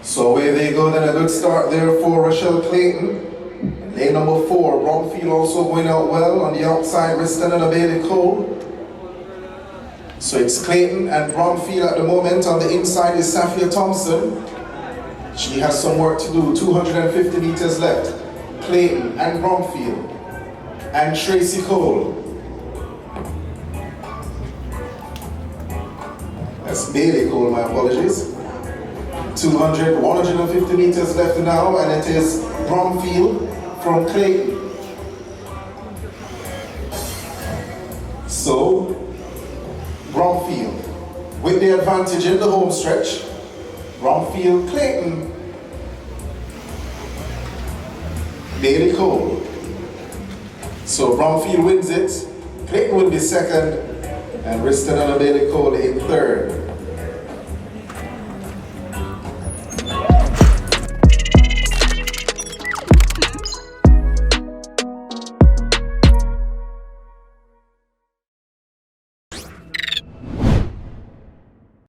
So away they go, then a good start there for Rochelle Clayton. Lane number 4, Bromfield also going out well. On the outside, Riston and Bailey Cole. So it's Clayton and Bromfield at the moment. On the inside is Safia Thompson. She has some work to do, 250 meters left. Clayton and Bromfield and Tracy Cole. That's Bailey Cole, my apologies. 150 meters left now, and it is Bromfield from Clayton. So, Bromfield with the advantage in the home stretch. Bromfield, Clayton, Bailey Cole. So Bromfield wins it. Clayton will be second, and Riston and Bailey Cole in third.